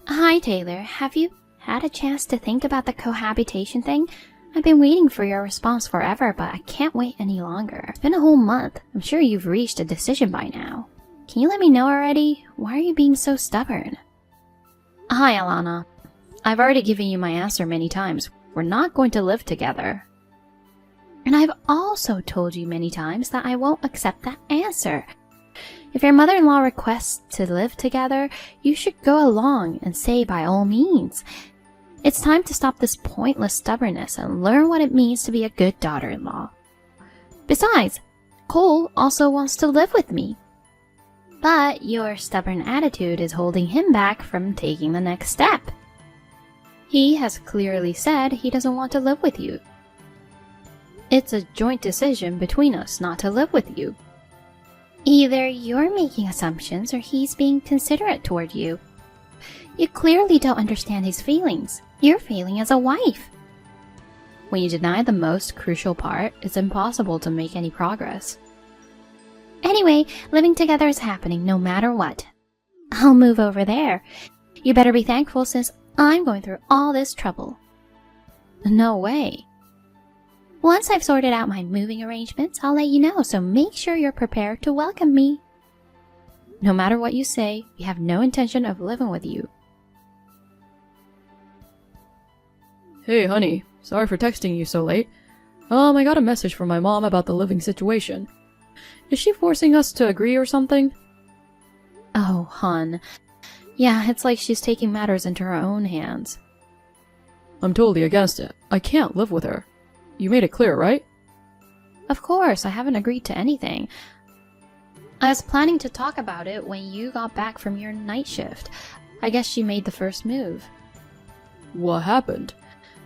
Hi, Taylor. Have you had a chance to think about the cohabitation thing? I've been waiting for your response forever, but I can't wait any longer. It's been a whole month. I'm sure you've reached a decision by now. Can you let me know already? Why are you being so stubborn? Hi, Alana. I've already given you my answer many times. We're not going to live together. And I've also told you many times that I won't accept that answer. If your mother-in-law requests to live together, you should go along and say by all means. It's time to stop this pointless stubbornness and learn what it means to be a good daughter-in-law. Besides, Cole also wants to live with me. But your stubborn attitude is holding him back from taking the next step. He has clearly said he doesn't want to live with you. It's a joint decision between us not to live with you. Either you're making assumptions or he's being considerate toward you. You clearly don't understand his feelings. You're failing as a wife. When you deny the most crucial part, it's impossible to make any progress. Anyway, living together is happening no matter what. I'll move over there. You better be thankful since I'm going through all this trouble. No way. Once I've sorted out my moving arrangements, I'll let you know, so make sure you're prepared to welcome me. No matter what you say, we have no intention of living with you. Hey, honey. Sorry for texting you so late. I got a message from my mom about the living situation. Is she forcing us to agree or something? Oh, hon. Yeah, it's like she's taking matters into her own hands. I'm totally against it. I can't live with her. You made it clear, right? Of course, I haven't agreed to anything. I was planning to talk about it when you got back from your night shift. I guess she made the first move. What happened?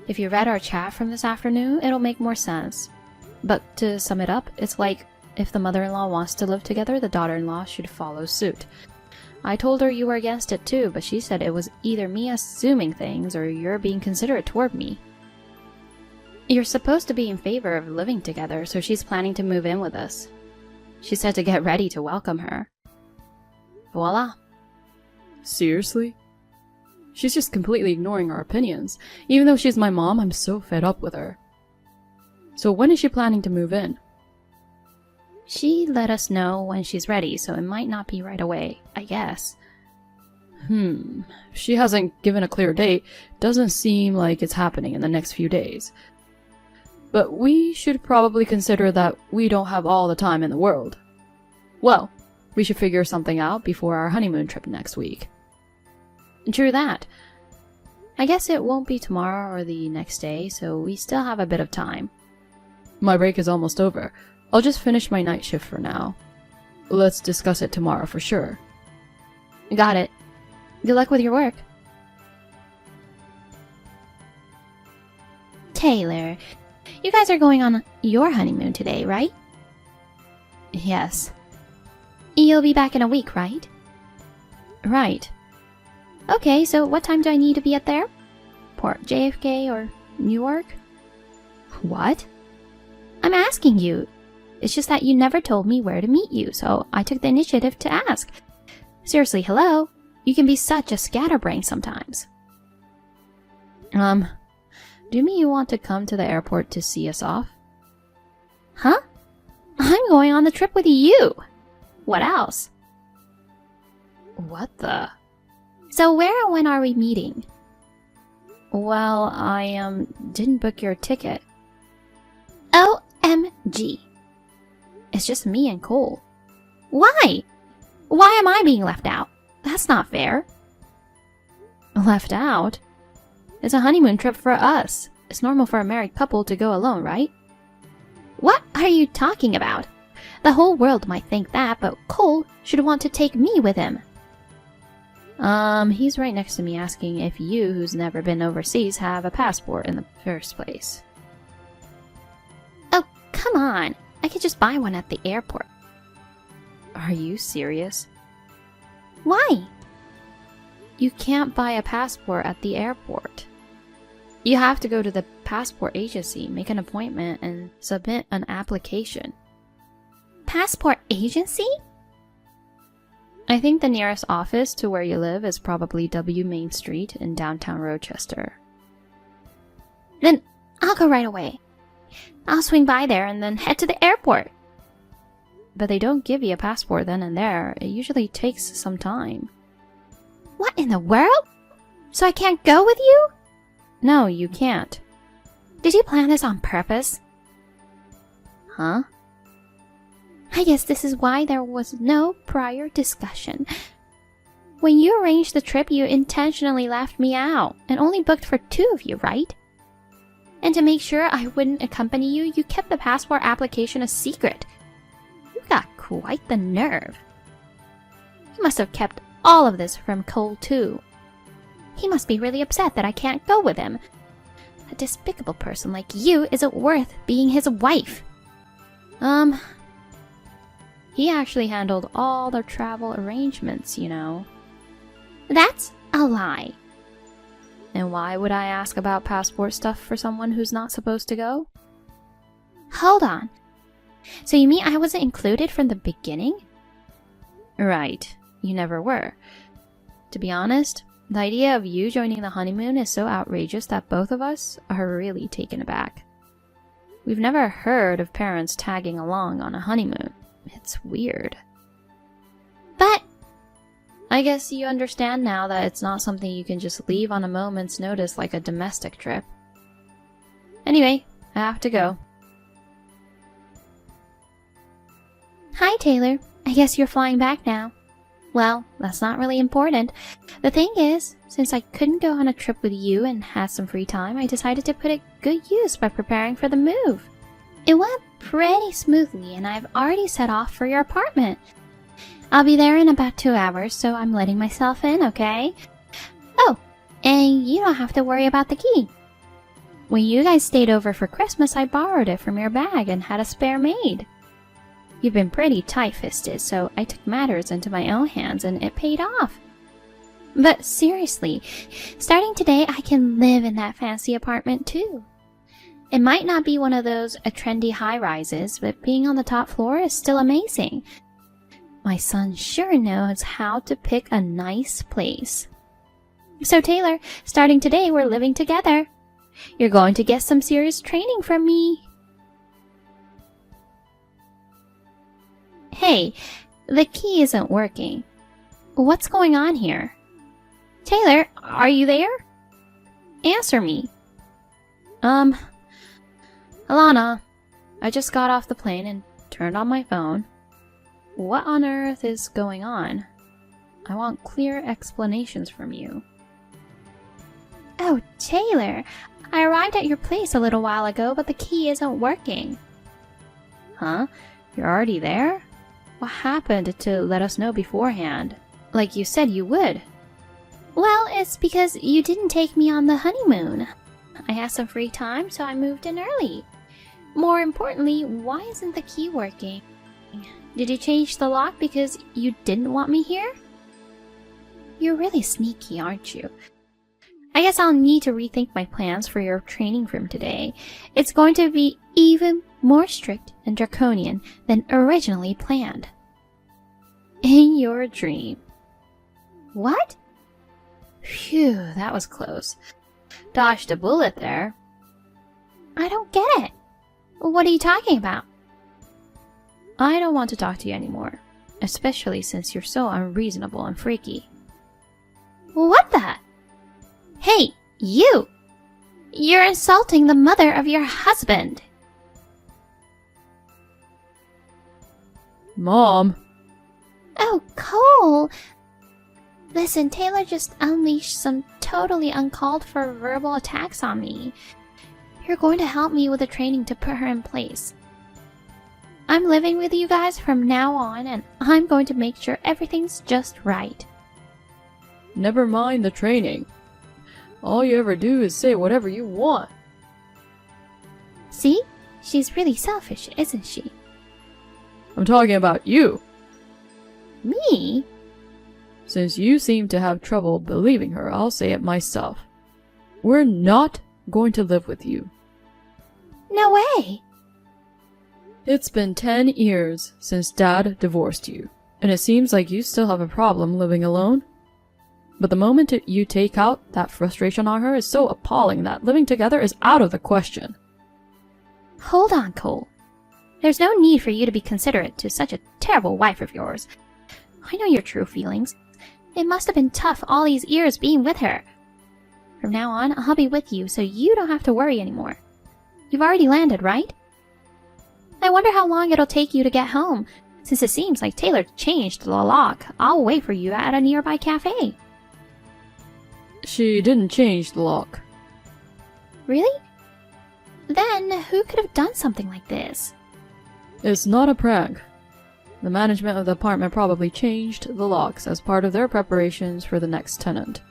If you read our chat from this afternoon, it'll make more sense. But to sum it up, it's like if the mother-in-law wants to live together, the daughter-in-law should follow suit. I told her you were against it too, but she said it was either me assuming things or you're being considerate toward me. You're supposed to be in favor of living together, so she's planning to move in with us. She said to get ready to welcome her. Voila. Seriously? She's just completely ignoring our opinions. Even though she's my mom, I'm so fed up with her. So when is she planning to move in? She let us know when she's ready, so it might not be right away, I guess. She hasn't given a clear date. Doesn't seem like it's happening in the next few days. But we should probably consider that we don't have all the time in the world. Well, we should figure something out before our honeymoon trip next week. True that. I guess it won't be tomorrow or the next day, so we still have a bit of time. My break is almost over. I'll just finish my night shift for now. Let's discuss it tomorrow for sure. Got it. Good luck with your work. Taylor, you guys are going on your honeymoon today, right? Yes. You'll be back in a week, right? Right. Okay, so what time do I need to be at the airport? JFK or Newark? What? I'm asking you. It's just that you never told me where to meet you, so I took the initiative to ask. Seriously, hello? You can be such a scatterbrain sometimes. Do you mean you want to come to the airport to see us off? Huh? I'm going on the trip with you! What else? What the? So where and when are we meeting? Well, I, didn't book your ticket. OMG. It's just me and Cole. Why? Why am I being left out? That's not fair. Left out? It's a honeymoon trip for us. It's normal for a married couple to go alone, right? What are you talking about? The whole world might think that, but Cole should want to take me with him. He's right next to me asking if you, who's never been overseas, have a passport in the first place. Oh, come on. I could just buy one at the airport. Are you serious? Why? You can't buy a passport at the airport. You have to go to the passport agency, make an appointment, and submit an application. Passport agency? I think the nearest office to where you live is probably W Main Street in downtown Rochester. Then I'll go right away. I'll swing by there and then head to the airport. But they don't give you a passport then and there. It usually takes some time. What in the world? So I can't go with you? No, you can't. Did you plan this on purpose? Huh? I guess this is why there was no prior discussion. When you arranged the trip, you intentionally left me out and only booked for 2 of you, right? And to make sure I wouldn't accompany you, you kept the passport application a secret. You got quite the nerve. You must have kept all of this from Cole, too. He must be really upset that I can't go with him. A despicable person like you isn't worth being his wife. He actually handled all the travel arrangements, you know. That's a lie. And why would I ask about passport stuff for someone who's not supposed to go? Hold on. So you mean I wasn't included from the beginning? Right. You never were. To be honest, the idea of you joining the honeymoon is so outrageous that both of us are really taken aback. We've never heard of parents tagging along on a honeymoon. It's weird. But I guess you understand now that it's not something you can just leave on a moment's notice like a domestic trip. Anyway, I have to go. Hi, Taylor. I guess you're flying back now. Well, that's not really important. The thing is, since I couldn't go on a trip with you and had some free time, I decided to put it good use by preparing for the move. It went pretty smoothly, and I've already set off for your apartment. I'll be there in about 2 hours, so I'm letting myself in, okay? Oh, and you don't have to worry about the key. When you guys stayed over for Christmas, I borrowed it from your bag and had a spare made. You've been pretty tight-fisted, so I took matters into my own hands and it paid off. But seriously, starting today, I can live in that fancy apartment too. It might not be one of those trendy high-rises, but being on the top floor is still amazing. My son sure knows how to pick a nice place. So Taylor, starting today, we're living together. You're going to get some serious training from me. Hey, the key isn't working. What's going on here? Taylor, are you there? Answer me. Alana, I just got off the plane and turned on my phone. What on earth is going on? I want clear explanations from you. Oh, Taylor, I arrived at your place a little while ago, but the key isn't working. Huh? You're already there? What happened to let us know beforehand? Like you said you would. Well, it's because you didn't take me on the honeymoon. I had some free time, so I moved in early. More importantly, why isn't the key working? Did you change the lock because you didn't want me here? You're really sneaky, aren't you? I guess I'll need to rethink my plans for your training from today. It's going to be even more strict and draconian than originally planned. In your dream. What? Phew, that was close. Dodged a bullet there. I don't get it. What are you talking about? I don't want to talk to you anymore, especially since you're so unreasonable and freaky. What the? Hey, you! You're insulting the mother of your husband! Mom! Oh, Cole! Listen, Taylor just unleashed some totally uncalled for verbal attacks on me. You're going to help me with the training to put her in place. I'm living with you guys from now on, and I'm going to make sure everything's just right. Never mind the training. All you ever do is say whatever you want. See? She's really selfish, isn't she? I'm talking about you. Me? Since you seem to have trouble believing her, I'll say it myself. We're not going to live with you. No way! It's been 10 years since Dad divorced you, And it seems like you still have a problem living alone. But the moment you take out that frustration on her is so appalling that living together is out of the question. Hold on, Cole. There's no need for you to be considerate to such a terrible wife of yours. I know your true feelings. It must have been tough all these years being with her. From now on, I'll be with you so you don't have to worry anymore. You've already landed, right? I wonder how long it'll take you to get home. Since it seems like Taylor changed the lock, I'll wait for you at a nearby cafe. She didn't change the lock. Really? Then who could have done something like this? It's not a prank. The management of the apartment probably changed the locks as part of their preparations for the next tenant.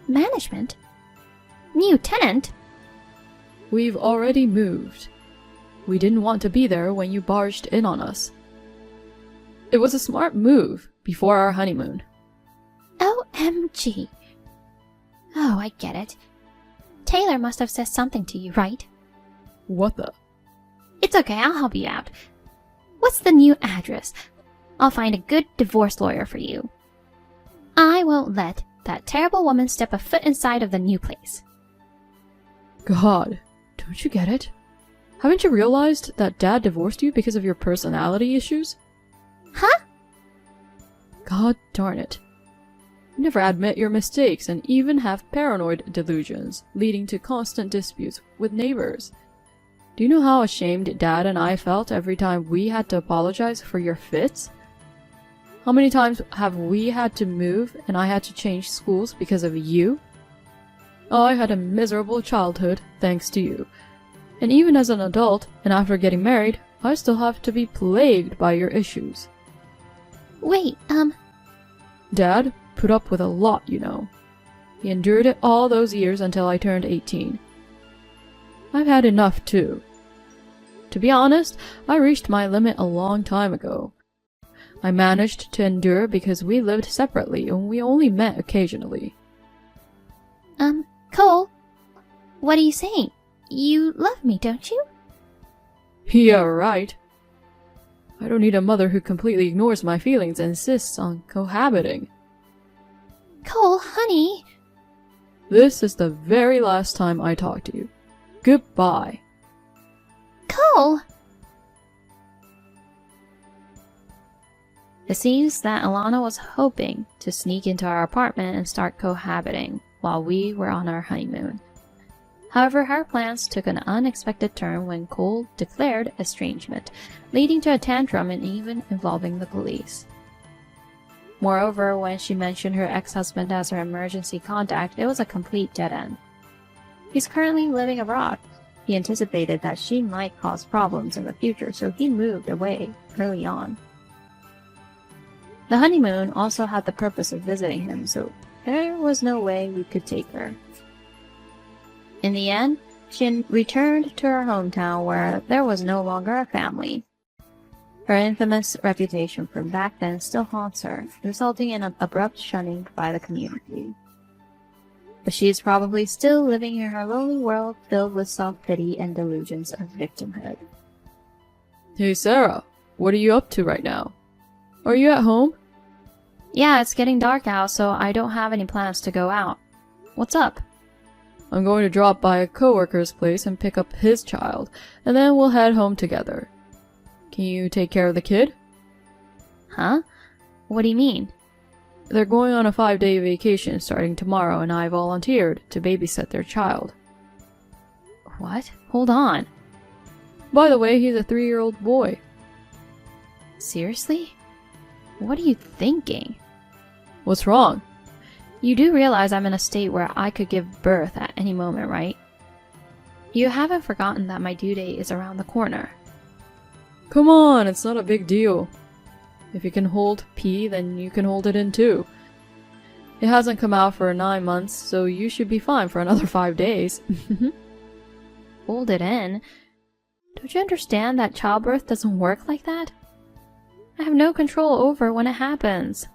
Management? New tenant? We've already moved. We didn't want to be there when you barged in on us. It was a smart move before our honeymoon. OMG. Oh, I get it. Taylor must have said something to you, right? What the? It's okay, I'll help you out. What's the new address? I'll find a good divorce lawyer for you. I won't let that terrible woman step a foot inside of the new place. God, don't you get it? Haven't you realized that Dad divorced you because of your personality issues? Huh? God darn it. You never admit your mistakes and even have paranoid delusions, leading to constant disputes with neighbors. Do you know how ashamed Dad and I felt every time we had to apologize for your fits? How many times have we had to move and I had to change schools because of you? I had a miserable childhood thanks to you. And even as an adult, and after getting married, I still have to be plagued by your issues. Wait, Dad put up with a lot, you know. He endured it all those years until I turned 18. I've had enough, too. To be honest, I reached my limit a long time ago. I managed to endure because we lived separately and we only met occasionally. Cole? What are you saying? You love me, don't you? Yeah, right. I don't need a mother who completely ignores my feelings and insists on cohabiting. Cole, honey! This is the very last time I talk to you. Goodbye. Cole! It seems that Alana was hoping to sneak into our apartment and start cohabiting while we were on our honeymoon. However, her plans took an unexpected turn when Cole declared estrangement, leading to a tantrum and even involving the police. Moreover, when she mentioned her ex-husband as her emergency contact, it was a complete dead end. He's currently living abroad. He anticipated that she might cause problems in the future, so he moved away early on. The honeymoon also had the purpose of visiting him, so there was no way we could take her. In the end, she returned to her hometown where there was no longer a family. Her infamous reputation from back then still haunts her, resulting in an abrupt shunning by the community. But she is probably still living in her lonely world filled with self-pity and delusions of victimhood. Hey Sarah, what are you up to right now? Are you at home? Yeah, it's getting dark out, so I don't have any plans to go out. What's up? I'm going to drop by a coworker's place and pick up his child, and then we'll head home together. Can you take care of the kid? Huh? What do you mean? They're going on a 5-day vacation starting tomorrow, and I volunteered to babysit their child. What? Hold on. By the way, he's a 3-year-old boy. Seriously? What are you thinking? What's wrong? You do realize I'm in a state where I could give birth at any moment, right? You haven't forgotten that my due date is around the corner. Come on, it's not a big deal. If you can hold P, then you can hold it in too. It hasn't come out for 9 months, so you should be fine for another 5 days. Hold it in? Don't you understand that childbirth doesn't work like that? I have no control over when it happens.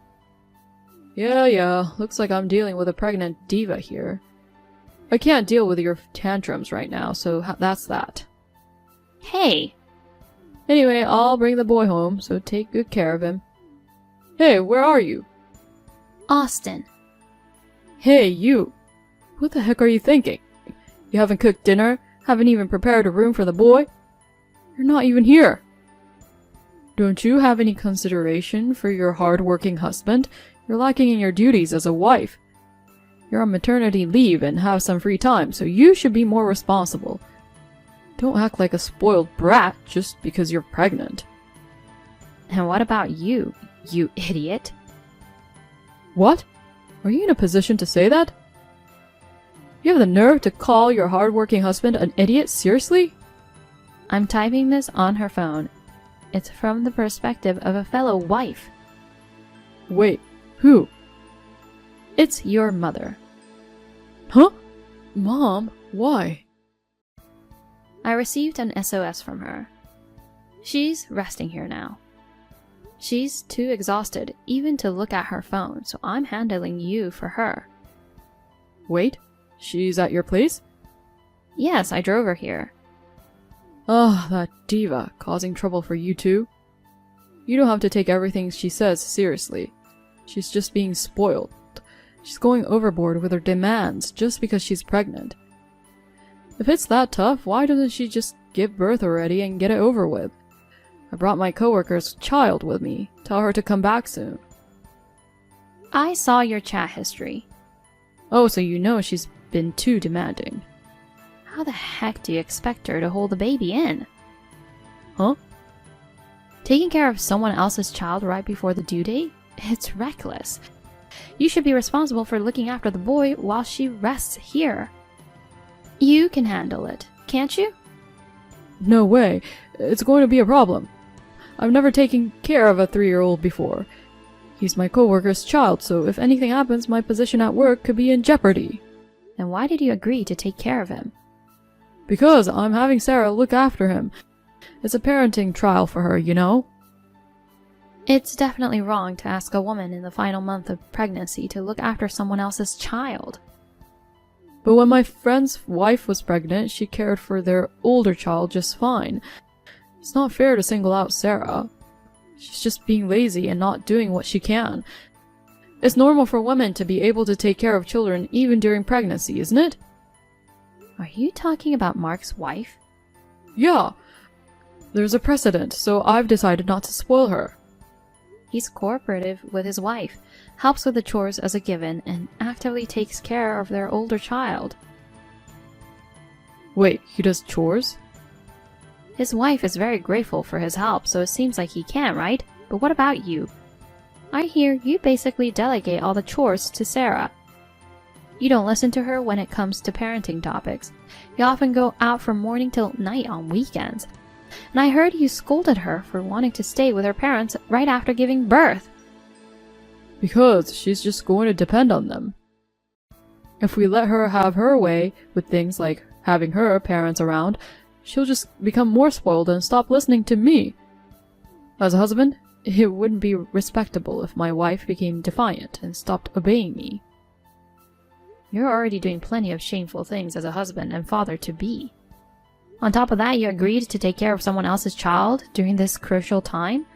Yeah, looks like I'm dealing with a pregnant diva here. I can't deal with your tantrums right now, so that's that. Hey! Anyway, I'll bring the boy home, so take good care of him. Hey, where are you? Austin. Hey, you! What the heck are you thinking? You haven't cooked dinner? Haven't even prepared a room for the boy? You're not even here! Don't you have any consideration for your hard-working husband? You're lacking in your duties as a wife. You're on maternity leave and have some free time, so you should be more responsible. Don't act like a spoiled brat just because you're pregnant. And what about you, you idiot? What? Are you in a position to say that? You have the nerve to call your hard-working husband an idiot? Seriously? I'm typing this on her phone. It's from the perspective of a fellow wife. Wait, who? It's your mother. Huh? Mom, why? I received an SOS from her. She's resting here now. She's too exhausted even to look at her phone, so I'm handling you for her. Wait, she's at your place? Yes, I drove her here. Ah, that diva, causing trouble for you too? You don't have to take everything she says seriously. She's just being spoiled. She's going overboard with her demands just because she's pregnant. If it's that tough, why doesn't she just give birth already and get it over with? I brought my coworker's child with me. Tell her to come back soon. I saw your chat history. Oh, so you know she's been too demanding. How the heck do you expect her to hold the baby in? Huh? Taking care of someone else's child right before the due date? It's reckless. You should be responsible for looking after the boy while she rests here. You can handle it, can't you? No way. It's going to be a problem. I've never taken care of a 3-year-old before. He's my coworker's child, so if anything happens, my position at work could be in jeopardy. Then why did you agree to take care of him? Because I'm having Sarah look after him. It's a parenting trial for her, you know? It's definitely wrong to ask a woman in the final month of pregnancy to look after someone else's child. But when my friend's wife was pregnant, she cared for their older child just fine. It's not fair to single out Sarah. She's just being lazy and not doing what she can. It's normal for women to be able to take care of children even during pregnancy, isn't it? Are you talking about Mark's wife? Yeah. There's a precedent, so I've decided not to spoil her. He's cooperative with his wife, helps with the chores as a given, and actively takes care of their older child. Wait, he does chores? His wife is very grateful for his help, so it seems like he can, right? But what about you? I hear you basically delegate all the chores to Sarah. You don't listen to her when it comes to parenting topics. You often go out from morning till night on weekends. And I heard you scolded her for wanting to stay with her parents right after giving birth. Because she's just going to depend on them. If we let her have her way with things like having her parents around, she'll just become more spoiled and stop listening to me. As a husband, it wouldn't be respectable if my wife became defiant and stopped obeying me. You're already doing plenty of shameful things as a husband and father-to-be. On top of that, you agreed to take care of someone else's child during this crucial time?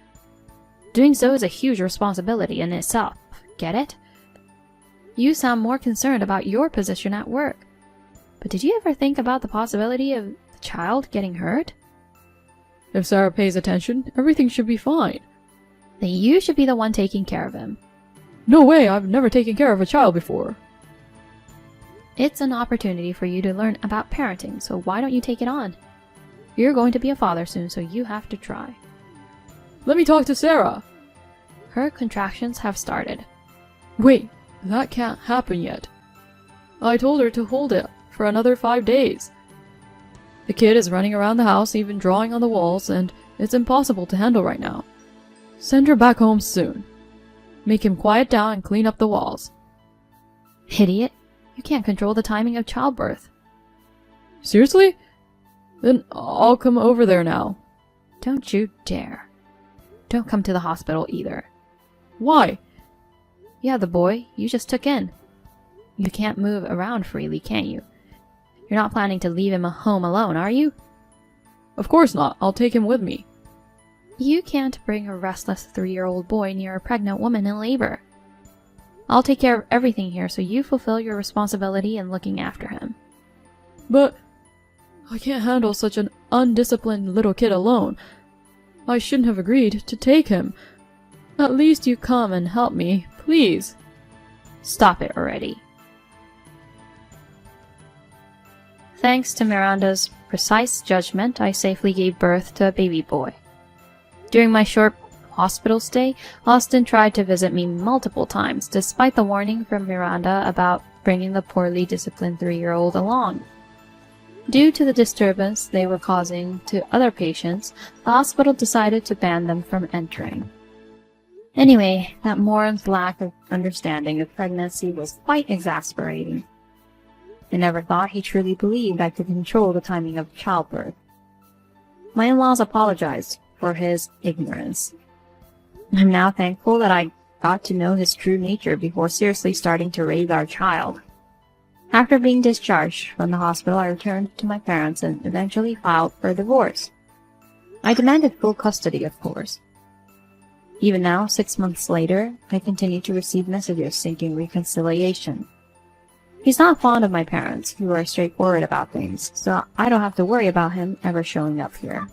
Doing so is a huge responsibility in itself, get it? You sound more concerned about your position at work. But did you ever think about the possibility of the child getting hurt? If Sarah pays attention, everything should be fine. Then you should be the one taking care of him. No way, I've never taken care of a child before. It's an opportunity for you to learn about parenting, so why don't you take it on? You're going to be a father soon, so you have to try. Let me talk to Sarah. Her contractions have started. Wait, that can't happen yet. I told her to hold it for another 5 days. The kid is running around the house, even drawing on the walls, and it's impossible to handle right now. Send her back home soon. Make him quiet down and clean up the walls. Idiot. You can't control the timing of childbirth. Seriously? Then I'll come over there now. Don't you dare. Don't come to the hospital either. Why? Yeah, the boy you just took in. You can't move around freely, can you? You're not planning to leave him home alone, are you? Of course not. I'll take him with me. You can't bring a restless 3-year-old boy near a pregnant woman in labor. I'll take care of everything here, so you fulfill your responsibility in looking after him. But I can't handle such an undisciplined little kid alone. I shouldn't have agreed to take him. At least you come and help me, please. Stop it already. Thanks to Miranda's precise judgment, I safely gave birth to a baby boy. During my short hospital stay, Austin tried to visit me multiple times, despite the warning from Miranda about bringing the poorly disciplined 3-year-old along. Due to the disturbance they were causing to other patients, the hospital decided to ban them from entering. Anyway, that moron's lack of understanding of pregnancy was quite exasperating. I never thought he truly believed I could control the timing of childbirth. My in-laws apologized for his ignorance. I'm now thankful that I got to know his true nature before seriously starting to raise our child. After being discharged from the hospital, I returned to my parents and eventually filed for a divorce. I demanded full custody, of course. Even now, 6 months later, I continue to receive messages seeking reconciliation. He's not fond of my parents, who are straightforward about things, so I don't have to worry about him ever showing up here.